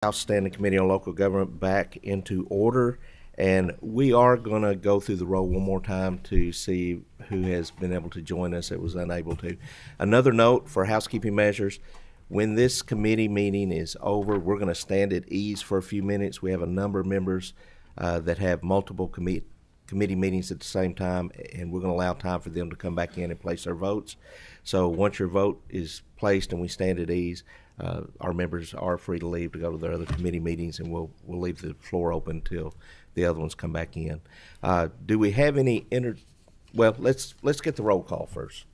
House Standing Committee on Local Government back into order, and we are going to go through the roll one more time to see who has been able to join us that was unable to. Another note for housekeeping measures, when this committee meeting is over, we're going to stand at ease for a few minutes. We have a number of members that have multiple committee meetings at the same time, and we're going to allow time for them to come back in and place their votes. So once your vote is placed and we stand at ease, our members are free to leave to go to their other committee meetings, and we'll leave the floor open until the other ones come back in. Do we have any well, let's get the roll call first.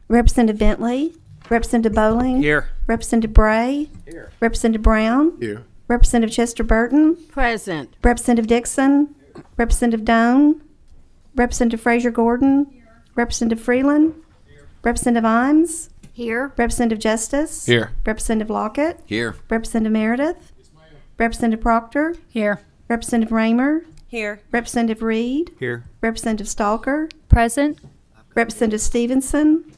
Representative Bentley, Representative Bowling, Here. Representative Bray, Here. Representative Brown, Here. Representative Chester Burton, Present. Representative Dixon, Representative Doan, Representative Frazier Gordon, Representative Freeland, Representative Imes, Here. Representative Justice, Here. Representative Lockett, Here. Representative Meredith, Representative Proctor, Here. Representative Raymer, Here. Representative Reed, Here. Representative Stalker, Present. Representative Stevenson,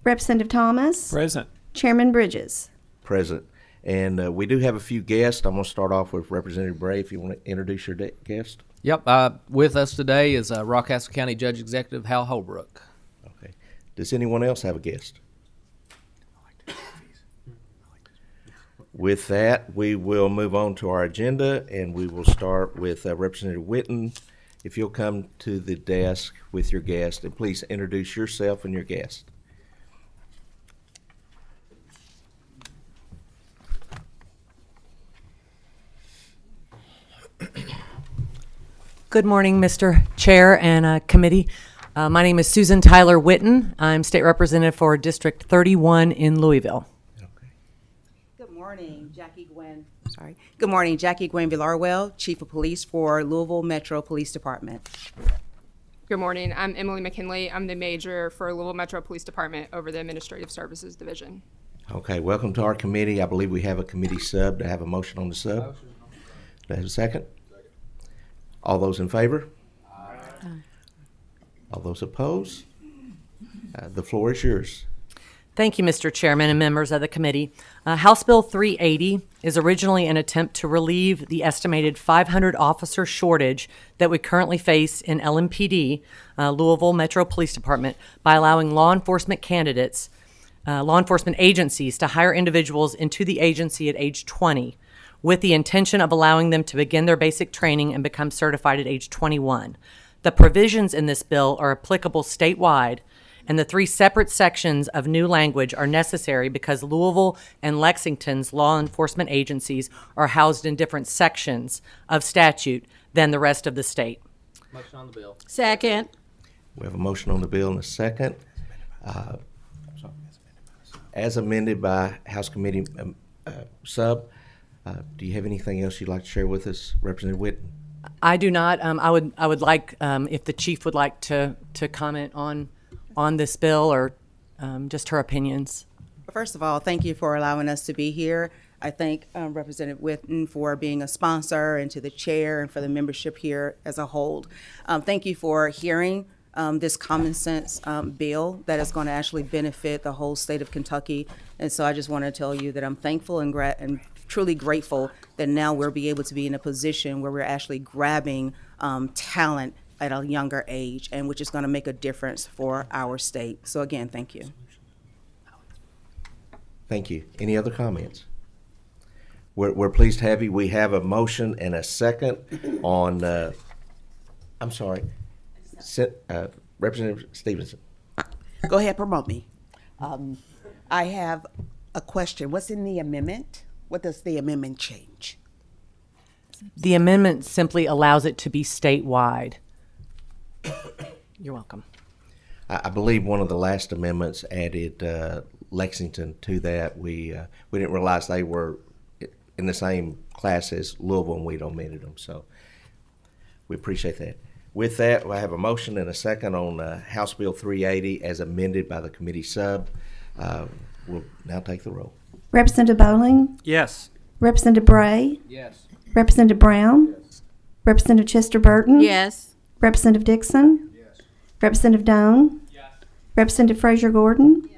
Representative Thomas, Present. Chairman Bridges. Present. And we do have a few guests. I'm going to start off with Representative Bray, if you want to introduce your guest. Yep. With us today is Rockcastle County Judge Executive Hal Holbrook. Okay. Does anyone else have a guest? With that, we will move on to our agenda, and we will start with Representative Whitten. If you'll come to the desk with your guest, and please introduce yourself and your guest. Good morning, Mr. Chair and committee. My name is Susan Tyler Whitten. I'm state representative for District 31 in Louisville. Okay. Good morning, Jackie Gwen. Sorry. Good morning, Jackie Gwen Villarwell, Chief of Police for Louisville Metro Police Department. Good morning. I'm Emily McKinley. I'm the major for Louisville Metro Police Department over the Administrative Services Division. Okay, welcome to our committee. I believe we have a committee sub. Do I have a motion on the sub? Do I have a second? All those in favor? Aye. All those opposed? The floor is yours. Thank you, Mr. Chairman and members of the committee. House Bill 380 is originally an attempt to relieve the estimated 500 officer shortage that we currently face in LMPD, Louisville Metro Police Department, by allowing law enforcement agencies to hire individuals into the agency at age 20, with the intention of allowing them to begin their basic training and become certified at age 21. The provisions in this bill are applicable statewide, and the three separate sections of new language are necessary because Louisville and Lexington's law enforcement agencies are housed in different sections of statute than the rest of the state. Motion on the bill. Second. We have a motion on the bill and a second. As amended by House Committee sub, do you have anything else you'd like to share with us, Representative Whitten? I do not. I would like if the chief would like to comment on this bill or just her opinions. First of all, thank you for allowing us to be here. I thank Representative Whitten for being a sponsor, and to the chair and for the membership here as a whole. Thank you for hearing this common sense bill that is going to actually benefit the whole state of Kentucky. And so I just want to tell you that I'm thankful and truly grateful that now we'll be able to be in a position where we're actually grabbing talent at a younger age, and which is going to make a difference for our state. So again, thank you. Thank you. Any other comments? We're pleased to have you. We have a motion and a second on, I'm sorry, Representative Stevenson. Go ahead, promote me. I have a question. What's in the amendment? What does the amendment change? The amendment simply allows it to be statewide. You're welcome. I believe one of the last amendments added Lexington to that. We didn't realize they were in the same class as Louisville, and we'd omitted them. So we appreciate that. With that, I have a motion and a second on House Bill 380 as amended by the committee sub. We'll now take the roll. Representative Bowling, Yes. Representative Bray, Yes. Representative Brown, Representative Chester Burton, Yes. Representative Dixon, Representative Doan, Representative Frazier Gordon,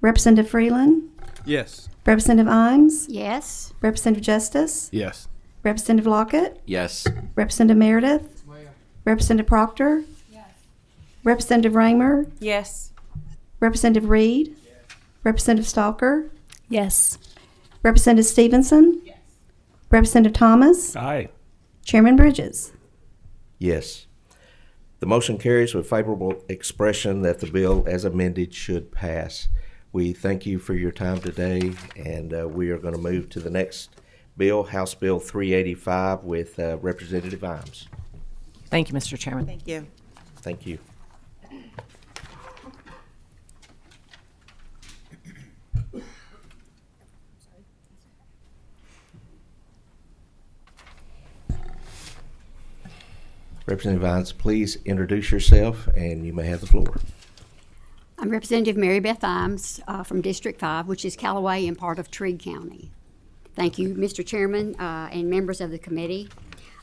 Representative Freeland, Yes. Representative Imes, Yes. Representative Justice, Yes. Representative Lockett, Yes. Representative Meredith, Representative Proctor, Representative Raymer, Yes. Representative Reed, Representative Stalker, Yes. Representative Stevenson, Representative Thomas, Aye. Chairman Bridges. Yes. The motion carries with favorable expression that the bill as amended should pass. We thank you for your time today, and we are going to move to the next bill, House Bill 385, with Representative Imes. Thank you, Mr. Chairman. Thank you. Thank you. Representative Imes, please introduce yourself, and you may have the floor. I'm Representative Mary Beth Imes from District 5, which is Callaway and part of Tree County. Thank you, Mr. Chairman and members of the committee.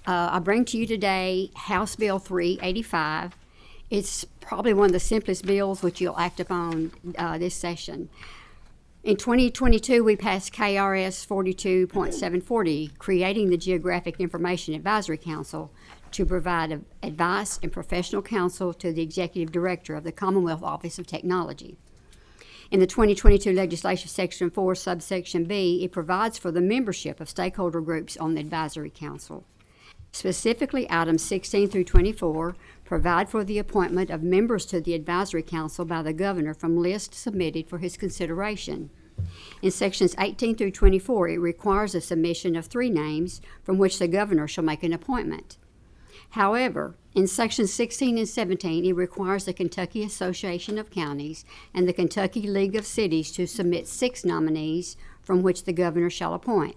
I bring to you today House Bill 385. It's probably one of the simplest bills which you'll act upon this session. In 2022, we passed KRS 42.740, creating the Geographic Information Advisory Council to provide advice and professional counsel to the Executive Director of the Commonwealth Office of Technology. In the 2022 legislation, Section 4, subsection B, it provides for the membership of stakeholder groups on the Advisory Council. Specifically, items 16 through 24 provide for the appointment of members to the Advisory Council by the Governor from lists submitted for his consideration. In sections 18 through 24, it requires a submission of 3 names from which the Governor shall make an appointment. However, in sections 16 and 17, it requires the Kentucky Association of Counties and the Kentucky League of Cities to submit 6 nominees from which the Governor shall appoint.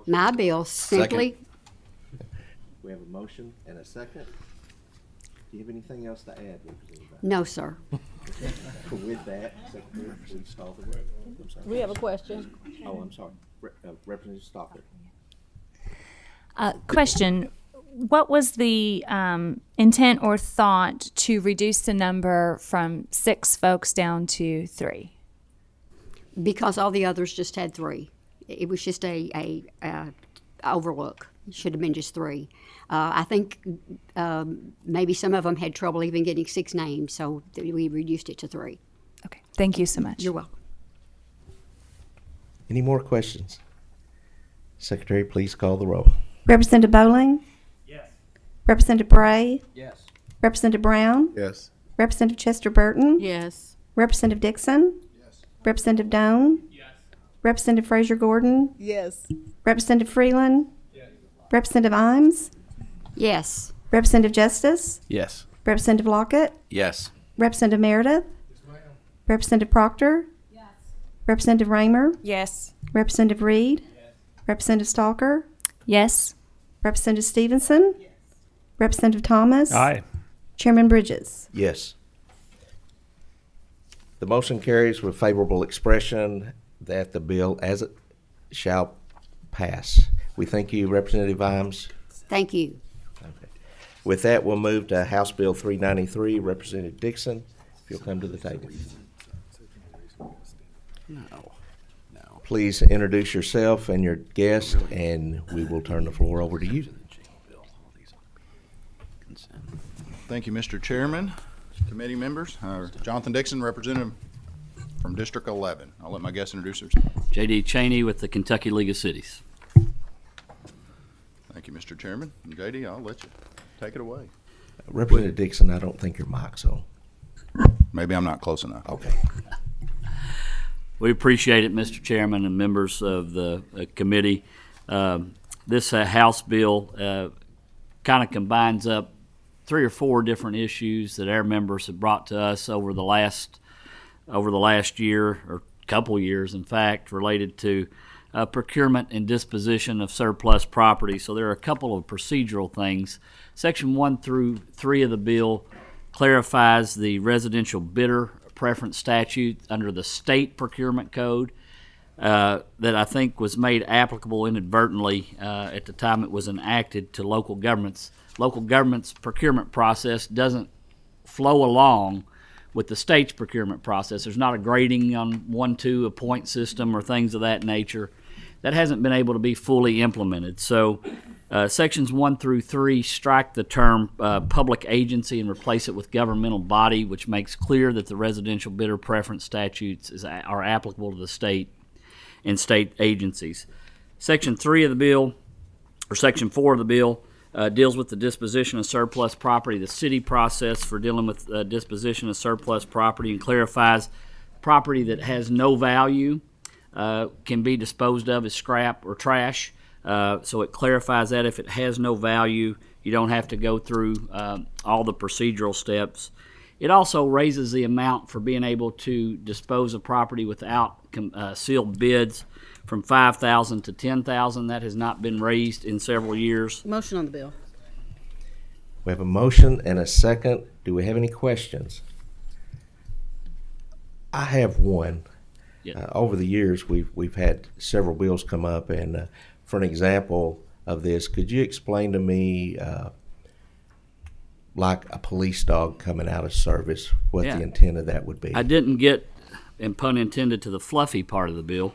My bill simply... We have a motion and a second. Do you have anything else to add, Representative Imes? No, sir. With that, Secretary, please call the roll. I'm sorry. We have a question. Oh, I'm sorry. Representative Stalker. Question. What was the intent or thought to reduce the number from 6 folks down to 3? Because all the others just had 3. It was just a overlook. It should have been just 3. I think maybe some of them had trouble even getting 6 names, so we reduced it to 3. Okay. Thank you so much. You're welcome. Any more questions? Secretary, please call the roll. Representative Bowling, Yes. Representative Bray, Yes. Representative Brown, Yes. Representative Chester Burton, Yes. Representative Dixon, Representative Doan, Representative Frazier Gordon, Yes. Representative Freeland, Representative Imes, Yes. Representative Justice, Yes. Representative Lockett, Yes. Representative Meredith, Representative Proctor, Representative Raymer, Yes. Representative Reed, Representative Stalker, Yes. Representative Stevenson, Representative Thomas, Aye. Chairman Bridges. Yes. The motion carries with favorable expression that the bill as it shall pass. We thank you, Representative Imes. Thank you. Okay. With that, we'll move to House Bill 393. Representative Dixon, if you'll come to the table. No. Please introduce yourself and your guest, and we will turn the floor over to you. Thank you, Mr. Chairman, committee members. Jonathan Dixon, representative from District 11. I'll let my guests introduce themselves. J.D. Cheney with the Kentucky League of Cities. Thank you, Mr. Chairman. And J.D., I'll let you take it away. Representative Dixon, I don't think your mic's on. Maybe I'm not close enough. Okay. We appreciate it, Mr. Chairman and members of the committee. This House bill kind of combines up 3 or 4 different issues that our members have brought to us over the last year, or couple years, in fact, related to procurement and disposition of surplus property. So there are a couple of procedural things. Section 1 through 3 of the bill clarifies the residential bidder preference statute under the state procurement code that I think was made applicable inadvertently at the time it was enacted to local governments. Local government's procurement process doesn't flow along with the state's procurement process. There's not a grading on 1-2, a point system or things of that nature. That hasn't been able to be fully implemented. So sections 1 through 3 strike the term public agency and replace it with governmental body, which makes clear that the residential bidder preference statutes are applicable to the state and state agencies. Section 3 of the bill, or Section 4 of the bill, deals with the disposition of surplus property, the city process for dealing with disposition of surplus property, and clarifies property that has no value can be disposed of as scrap or trash. So it clarifies that if it has no value, you don't have to go through all the procedural steps. It also raises the amount for being able to dispose of property without sealed bids from $5,000 to $10,000. That has not been raised in several years. Motion on the bill. We have a motion and a second. Do we have any questions? I have one. Yeah. Over the years, we've had several bills come up, and for an example of this, could you explain to me, like a police dog coming out of service, what Yeah. the intent of that would be? I didn't get, and pun intended, to the fluffy part of the bill.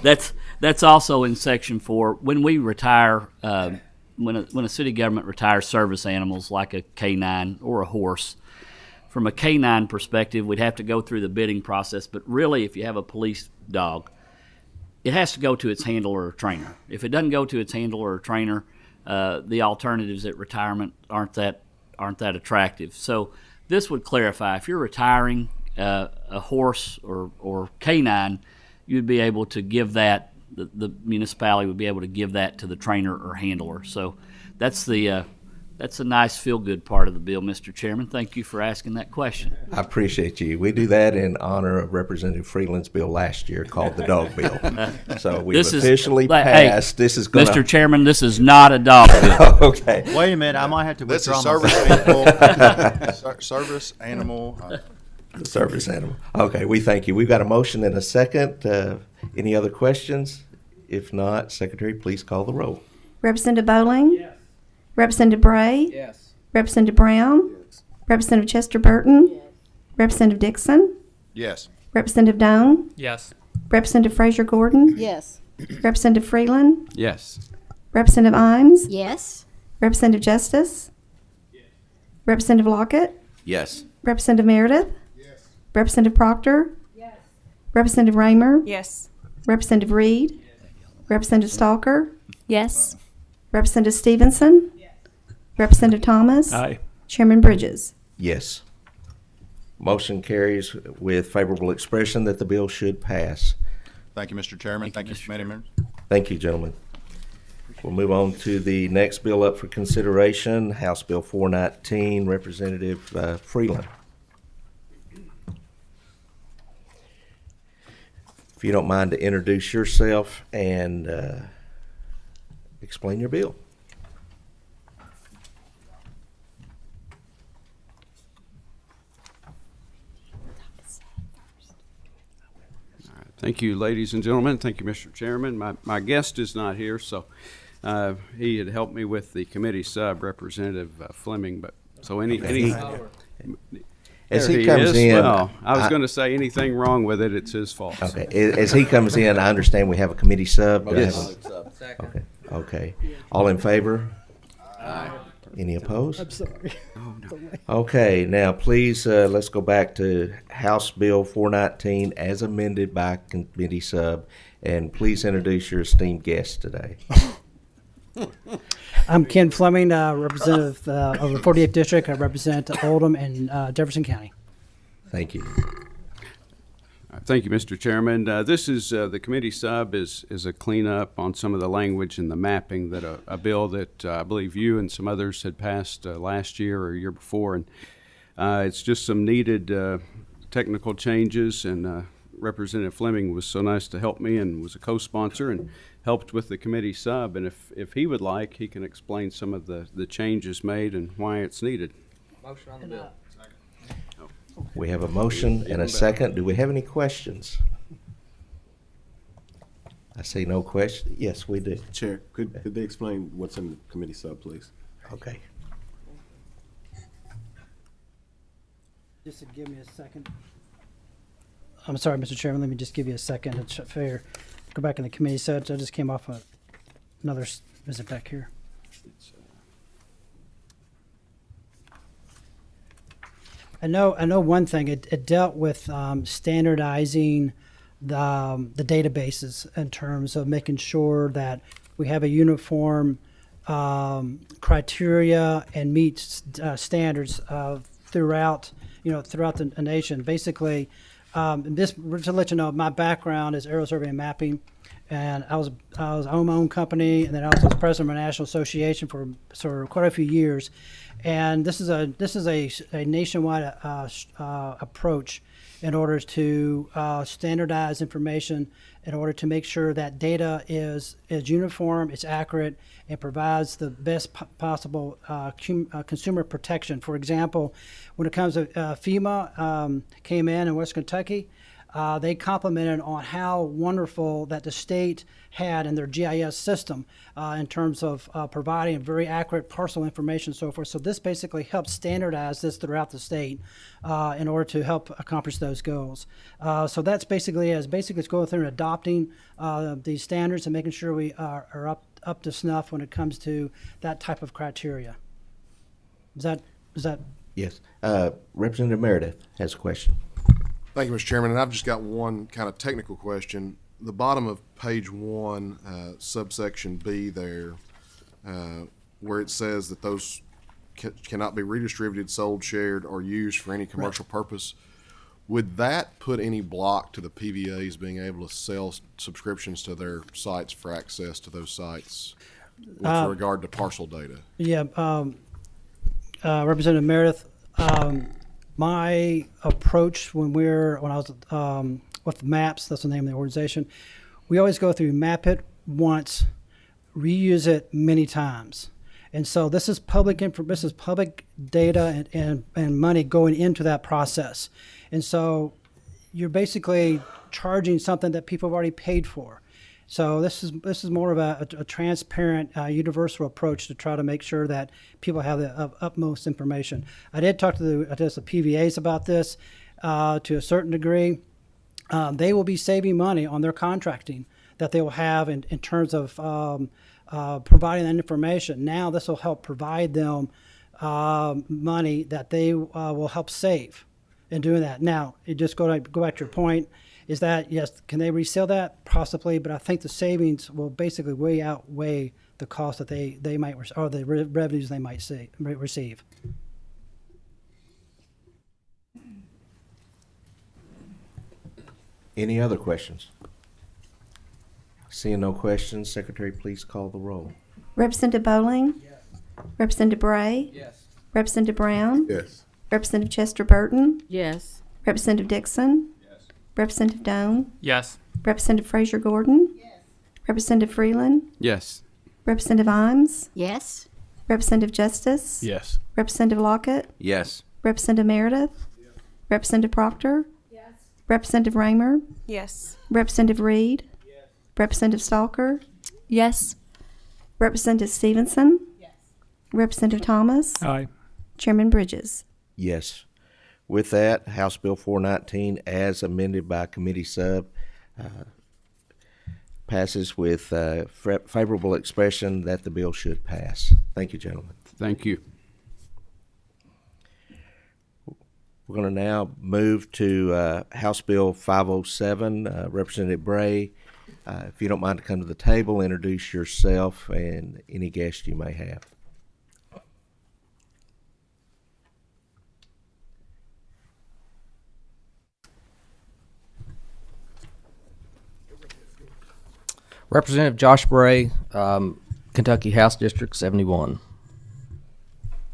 That's also in Section 4. When we retire, when a city government retires service animals like a canine or a horse, from a canine perspective, we'd have to go through the bidding process. But really, if you have a police dog, it has to go to its handler or trainer. If it doesn't go to its handler or trainer, the alternatives at retirement aren't that attractive. So this would clarify, if you're retiring a horse or canine, you'd be able to give that, the municipality would be able to give that to the trainer or handler. So that's a nice feel-good part of the bill, Mr. Chairman. Thank you for asking that question. I appreciate you. We do that in honor of Representative Freeland's bill last year called the dog bill. So we've officially passed. Hey, this is going Mr. Chairman, this is not a dog bill. Okay. Wait a minute, I might have to This withdraw is my service animal. The service animal. Okay, we thank you. We've got a motion and a second. Any other questions? If not, Secretary, please call the roll. Representative Bowling? Yes. Representative Bray? Yes. Representative Brown? Yes. Representative Chester Burton? Yes. Representative Dixon? Yes. Representative Doan? Yes. Representative Frazier Gordon? Yes. Representative Freeland? Yes. Representative Imes? Yes. Representative Justice? Yes. Representative Lockett? Yes. Representative Meredith? Yes. Representative Proctor? Yes. Representative Raymer? Yes. Representative Reed? Yes. Representative Stalker? Yes. Representative Stevenson? Yes. Representative Thomas? Aye. Chairman Bridges? Yes. Motion carries with favorable expression that the bill should pass. Thank you, Mr. Chairman. Thank you, committee members. Thank you, gentlemen. We'll move on to the next bill up for consideration, House Bill 419, Representative Freeland. If you don't mind to introduce yourself and explain your bill. Thank you, ladies and gentlemen. Thank you, Mr. Chairman. My guest is not here, so he had helped me with the committee sub, Representative Fleming. But so As there he comes is. in, Well, I was going to say anything wrong with it, it's his fault. okay. As he comes in, I understand we have a committee sub. Do I have Yes. a- Okay. Okay. All in favor? Aye. Any opposed? I'm sorry. Okay, now please, let's go back to House Bill 419 as amended by committee sub, and please introduce your esteemed guest today. I'm Ken Fleming, representative of the 48th District. I represent Oldham and Jefferson County. Thank you. Thank you, Mr. Chairman. This is the committee sub is a cleanup on some of the language and the mapping that a bill that I believe you and some others had passed last year or year before, and it's just some needed technical changes. And Representative Fleming was so nice to help me and was a co-sponsor and helped with the committee sub. And if he would like, he can explain some of the changes made and why it's needed. Motion on the bill. We have a motion and a second. Do we have any questions? I see no question. Yes, we do. Chair, could they explain what's in the committee sub, please? Okay. Just to give me a second. I'm sorry, Mr. Chairman, let me just give you a second. It's fair. Go back in the committee sets. I just came off another visit back here. I know one thing. It dealt with standardizing the databases in terms of making sure that we have a uniform criteria and meet standards throughout the nation. Basically, this to let you know, my background is aerial survey and mapping, and I own my own company, and then I was president of a national association for quite a few years. And this is a nationwide approach in order to standardize information, in order to make sure that data is uniform, it's accurate, and provides the best possible consumer protection. For example, when it comes to FEMA came in West Kentucky, they complimented on how wonderful that the state had in their GIS system in terms of providing very accurate parcel information and so forth. So this basically helps standardize this throughout the state in order to help accomplish those goals. So that's basically it's going through and adopting these standards and making sure we are up to snuff when it comes to that type of criteria. Is that? Yes. Representative Meredith has a question. Thank you, Mr. Chairman. And I've just got one kind of technical question. The bottom of page 1, subsection B there, where it says that those cannot be redistributed, sold, shared, or used for any commercial purpose, would that put any block to the PVAs being able to sell subscriptions to their sites for access to those sites with regard to parcel data? Yeah, Representative Meredith, my approach when I was with MAPS, that's the name of the organization, we always go through map it once, reuse it many times. And so this is public data and money going into that process. And so you're basically charging something that people have already paid for. So this is more of a transparent, universal approach to try to make sure that people have the utmost information. I did talk to the PVAs about this to a certain degree. They will be saving money on their contracting that they will have in terms of providing that information. Now this will help provide them money that they will help save in doing that. Now, it just go back to your point, is that, yes, can they resell that? Possibly, but I think the savings will basically way outweigh the cost that they might, or the revenues they might receive. Any other questions? Seeing no questions, Secretary, please call the roll. Representative Bowling? Yes. Representative Bray? Yes. Representative Brown? Yes. Representative Chester Burton? Yes. Representative Dixon? Yes. Representative Doan? Yes. Representative Frazier Gordon? Yes. Representative Freeland? Yes. Representative Imes? Yes. Representative Justice? Yes. Representative Lockett? Yes. Representative Meredith? Yes. Representative Proctor? Yes. Representative Raymer? Yes. Representative Reed? Yes. Representative Stalker? Yes. Representative Stevenson? Yes. Representative Thomas? Aye. Chairman Bridges? Yes. With that, House Bill 419, as amended by committee sub, passes with favorable expression that the bill should pass. Thank you, gentlemen. Thank you. We're going to now move to House Bill 507. Representative Bray, if you don't mind to come to the table, introduce yourself and any guest you may have. Representative Josh Bray, Kentucky House District 71.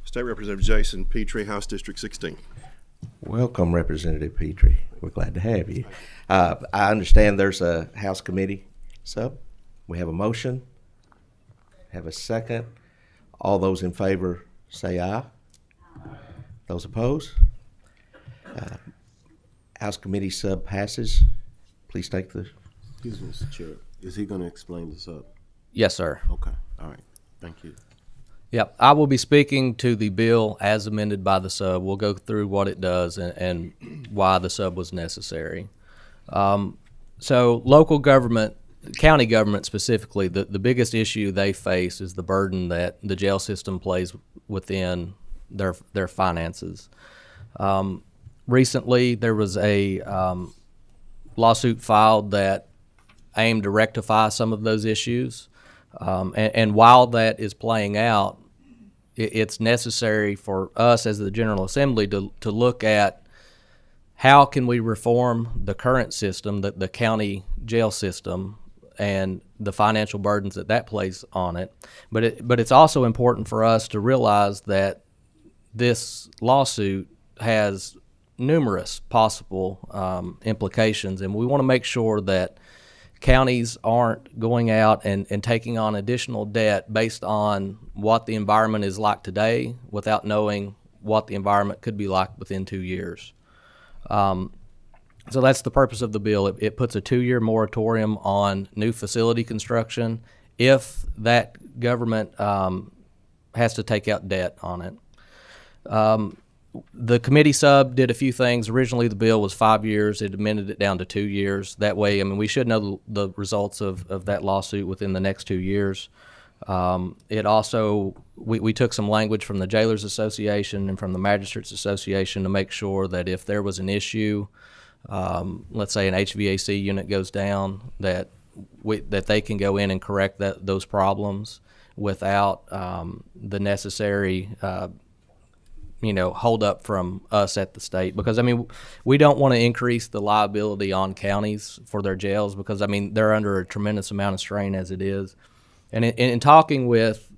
State Representative Jason Petrie, House District 16. Welcome, Representative Petrie. We're glad to have you. I understand there's a House committee sub. We have a motion. Have a second. All those in favor say aye. Those opposed? House committee sub passes. Please take the... Excuse me, Mr. Chair. Is he going to explain this up? Yes, sir. Okay. All right. Thank you. Yep, I will be speaking to the bill as amended by the sub. We'll go through what it does and why the sub was necessary. So local government, county government specifically, the biggest issue they face is the burden that the jail system plays within their finances. Recently, there was a lawsuit filed that aimed to rectify some of those issues. And while that is playing out, it's necessary for us as the General Assembly to look at how can we reform the current system, the county jail system, and the financial burdens that plays on it. But it's also important for us to realize that this lawsuit has numerous possible implications, and we want to make sure that counties aren't going out and taking on additional debt based on what the environment is like today without knowing what the environment could be like within 2 years. So that's the purpose of the bill. It puts a 2-year moratorium on new facility construction if that government has to take out debt on it. The committee sub did a few things. Originally, the bill was 5 years. It amended it down to 2 years. That way, I mean, we should know the results of that lawsuit within the next 2 years. It also, we took some language from the Jailers Association and from the Magistrates Association to make sure that if there was an issue, let's say an HVAC unit goes down, that they can go in and correct those problems without the necessary hold up from us at the state. Because, I mean, we don't want to increase the liability on counties for their jails because, I mean, they're under a tremendous amount of strain as it is. And in talking with,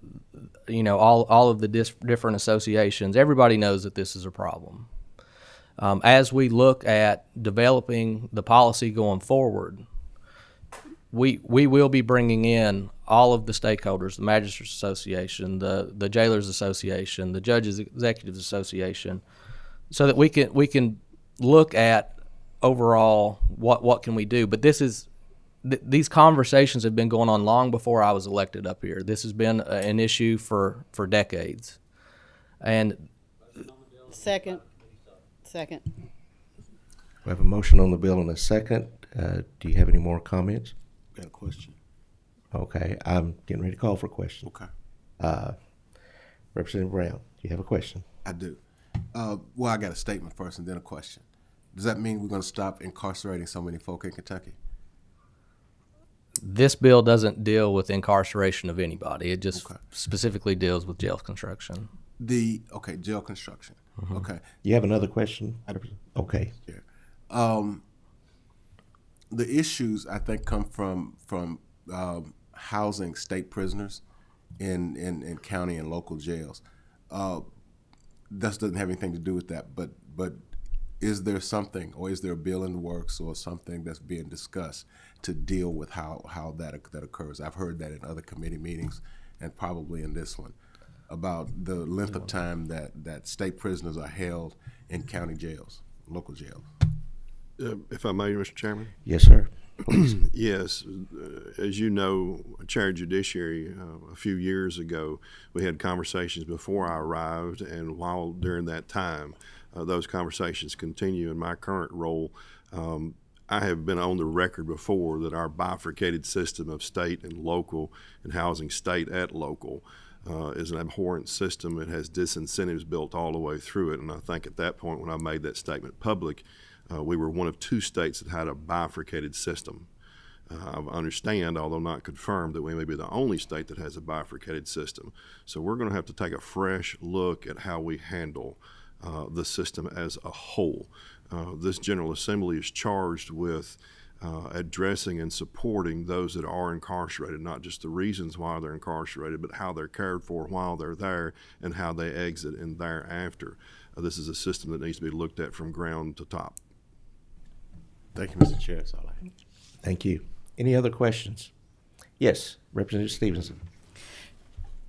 all of the different associations, everybody knows that this is a problem. As we look at developing the policy going forward, we will be bringing in all of the stakeholders, the Magistrates Association, the Jailers Association, the Judges Executives Association, so that we can look at overall what can we do. But these conversations have been going on long before I was elected up here. This has been an issue for decades. And Second. We have a motion on the bill and a second. Do you have any more comments? Got a question? Okay, I'm getting ready to call for a question. Okay. Representative Brown, do you have a question? I do. Well, I got a statement first and then a question. Does that mean we're going to stop incarcerating so many folk in Kentucky? This bill doesn't deal with incarceration of anybody. It just specifically deals with jail construction. Jail construction. Mm-hmm. Okay. You have another question? Okay. Yeah. The issues I think come from housing state prisoners in county and local jails. That doesn't have anything to do with that, but is there something, or is there a bill in the works or something that's being discussed to deal with how that occurs? I've heard that in other committee meetings and probably in this one about the length of time that state prisoners are held in county jails, local jails. If I may, Mr. Chairman? Yes, sir. Yes. As you know, Chair Judiciary, a few years ago, we had conversations before I arrived, and while during that time, those conversations continue. In my current role, I have been on the record before that our bifurcated system of state and local and housing state at local is an abhorrent system. It has disincentives built all the way through it, and I think at that point when I made that statement public, we were one of 2 states that had a bifurcated system. I understand, although not confirmed, that we may be the only state that has a bifurcated system. So we're going to have to take a fresh look at how we handle the system as a whole. This General Assembly is charged with addressing and supporting those that are incarcerated, not just the reasons why they're incarcerated, but how they're cared for while they're there and how they exit and thereafter. This is a system that needs to be looked at from ground to top. Thank you, Mr. Chair. That's all I have. Thank you. Any other questions? Yes, Representative Stevenson.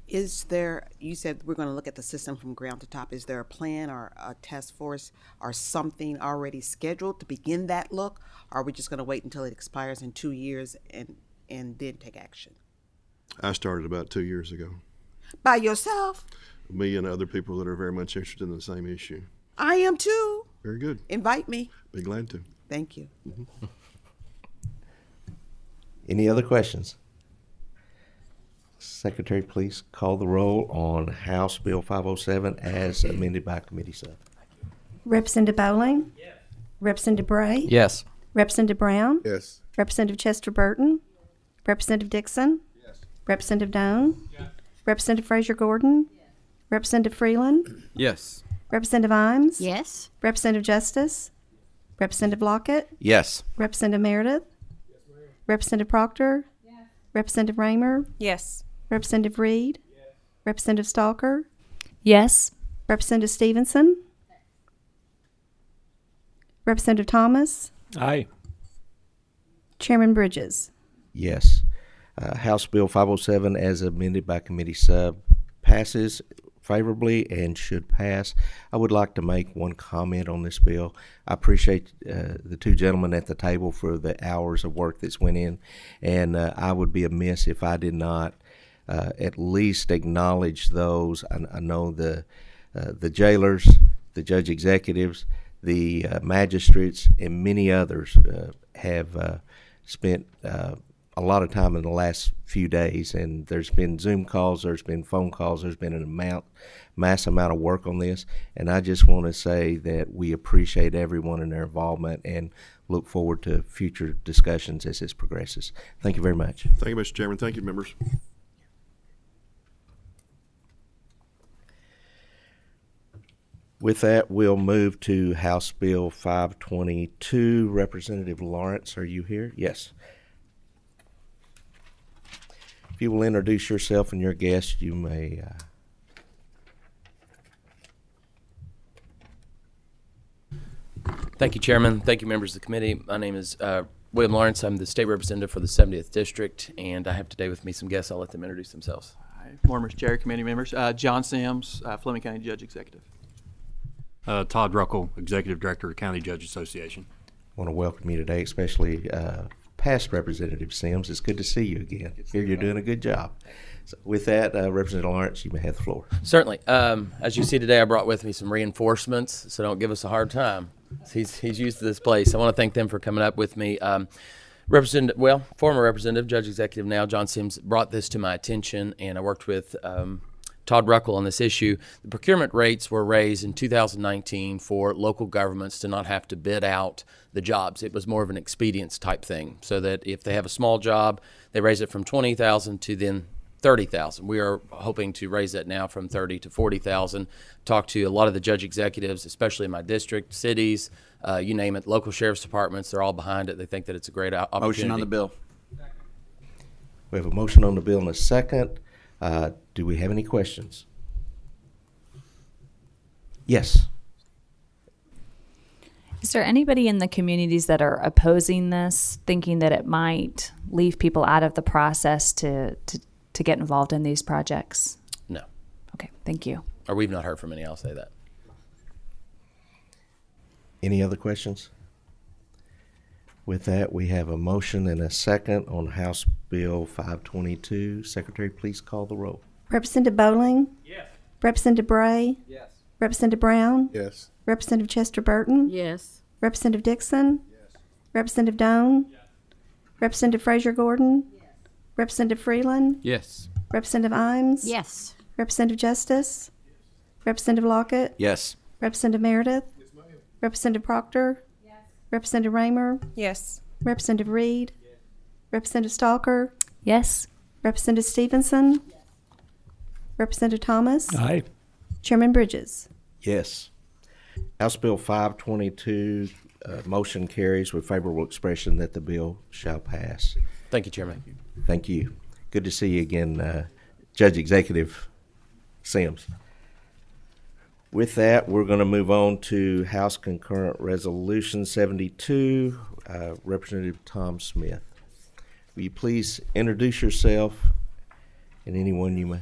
Is there, you said we're going to look at the system from ground to top. Is there a plan or a task force or something already scheduled to begin that look? Or are we just going to wait until it expires in 2 years and then take action? I started about 2 years ago. By yourself? Me and other people that are very much interested in the same issue. I am too. Very good. Invite me. Be glad to. Thank you. Any other questions? Secretary, please call the roll on House Bill 507 as amended by committee sub. Representative Bowling? Yes. Representative Bray? Yes. Representative Brown? Yes. Representative Chester Burton? Representative Dixon? Yes. Representative Doan? Yes. Representative Frazier Gordon? Yes. Representative Freeland? Yes. Representative Imes? Yes. Representative Justice? Representative Lockett? Yes. Representative Meredith? Representative Proctor? Yes. Representative Raymer? Yes. Representative Reed? Yes. Representative Stalker? Yes. Representative Stevenson? Representative Thomas? Aye. Chairman Bridges? Yes. House Bill 507 as amended by committee sub passes favorably and should pass. I would like to make one comment on this bill. I appreciate the two gentlemen at the table for the hours of work that's went in, and I would be amiss if I did not at least acknowledge those. I know the jailers, the judge executives, the magistrates, and many others have spent a lot of time in the last few days, and there's been Zoom calls, there's been phone calls, there's been mass amount of work on this, and I just want to say that we appreciate everyone and their involvement and look forward to future discussions as this progresses. Thank you very much. Thank you, Mr. Chairman. Thank you, members. With that, we'll move to House Bill 522. Representative Lawrence, are you here? Yes. If you will introduce yourself and your guest, you may. Thank you, Chairman. Thank you, members of the committee. My name is William Lawrence. I'm the state representative for the 70th District, and I have today with me some guests. I'll let them introduce themselves. Hi, Mortimer Chair, committee members. John Sims, Fleming County Judge Executive. Todd Ruckel, Executive Director of County Judge Association. I want to welcome you today, especially past Representative Sims. It's good to see you again. Here you're doing a good job. So with that, Representative Lawrence, you may have the floor. Certainly. As you see today, I brought with me some reinforcements, so don't give us a hard time. He's used to this place. I want to thank them for coming up with me. Former Representative, Judge Executive now, John Sims, brought this to my attention, and I worked with Todd Ruckel on this issue. The procurement rates were raised in 2019 for local governments to not have to bid out the jobs. It was more of an expedience type thing, so that if they have a small job, they raise it from $20,000 to then $30,000. We are hoping to raise that now from $30,000 to $40,000. Talked to a lot of the judge executives, especially in my district, cities, you name it, local sheriff's departments. They're all behind it. They think that it's a great opportunity. Motion on the bill. We have a motion on the bill in a second. Do we have any questions? Yes. Is there anybody in the communities that are opposing this, thinking that it might leave people out of the process to get involved in these projects? No. Okay, thank you. Or we've not heard from any, I'll say that. Any other questions? With that, we have a motion and a second on House Bill 522. Secretary, please call the roll. Representative Bowling? Yes. Representative Bray? Yes. Representative Brown? Yes. Representative Chester Burton? Yes. Representative Dixon? Yes. Representative Doan? Yes. Representative Frazier Gordon? Yes. Representative Freeland? Yes. Representative Imes? Yes. Representative Justice? Yes. Representative Lockett? Yes. Representative Meredith? Yes, ma'am. Representative Proctor? Yes. Representative Raymer? Yes. Representative Reed? Yes. Representative Stalker? Yes. Representative Stevenson? Yes. Representative Thomas? Aye. Chairman Bridges? Yes. House Bill 522, motion carries with favorable expression that the bill shall pass. Thank you, Chairman. Thank you. Good to see you again, Judge Executive Sims. With that, we're going to move on to House Concurrent Resolution 72, Representative Tom Smith. Will you please introduce yourself and anyone you may?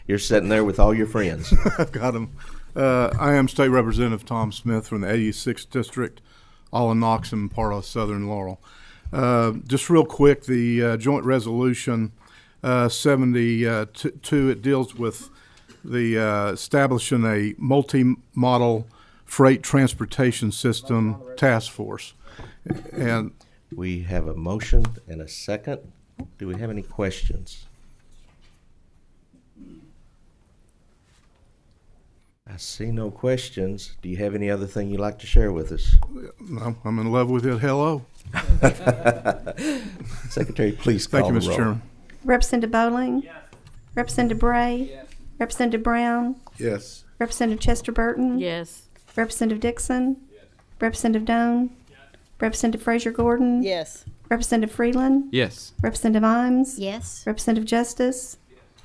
You're sitting there with all your friends. I've got them. I am State Representative Tom Smith from the 86th District, all in Knox and part of Southern Laurel. Just real quick, the joint resolution 72. It deals with the establishing a multi-model freight transportation system task force. And we have a motion and a second. Do we have any questions? I see no questions. Do you have any other thing you'd like to share with us? No, I'm in love with it. Hello. Secretary, please call Thank you, the Mr. roll. Chairman. Representative Bowling? Representative Bray? Representative Brown? Yes. Representative Chester Burton? Yes. Representative Dixon? Representative Doan? Representative Frazier Gordon? Yes. Representative Freeland? Yes. Representative Imes? Yes. Representative Justice?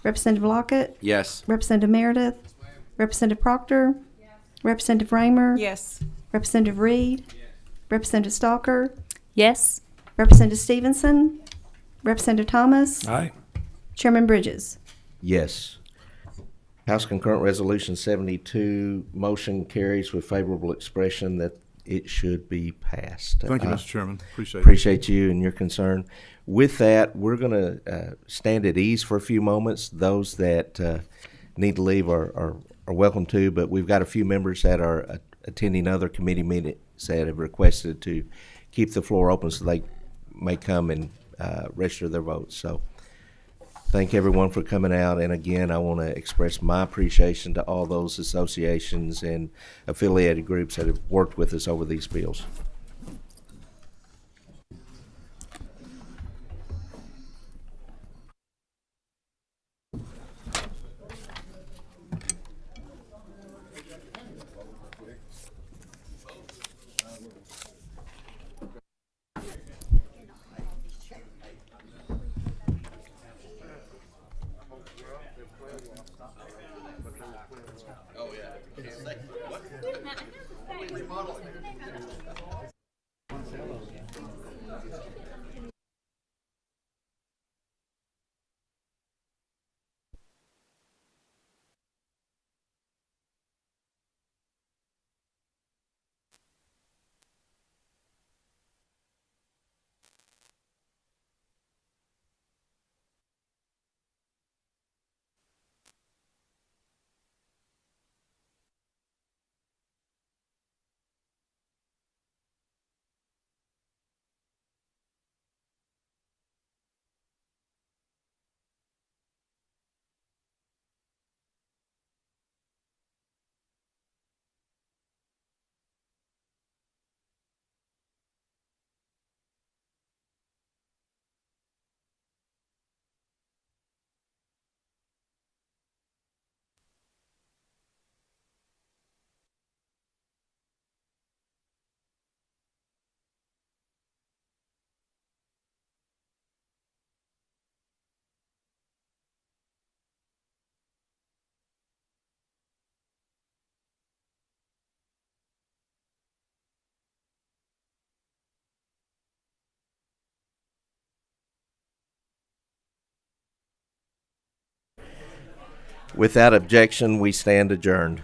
Representative Lockett? Yes. Representative Meredith? Representative Proctor? Representative Raymer? Yes. Representative Reed? Representative Stalker? Yes. Representative Stevenson? Representative Thomas? Aye. Chairman Bridges? Yes. House Concurrent Resolution 72, motion carries with favorable expression that it should be passed. Thank you, Mr. Chairman. Appreciate it. Appreciate you and your concern. With that, we're going to stand at ease for a few moments. Those that need to leave are welcome to, but we've got a few members that are attending other committee meetings that have requested to keep the floor open so they may come and register their votes. So thank everyone for coming out. And again, I want to express my appreciation to all those associations and affiliated groups that have worked with us over these bills. Without objection, we stand adjourned.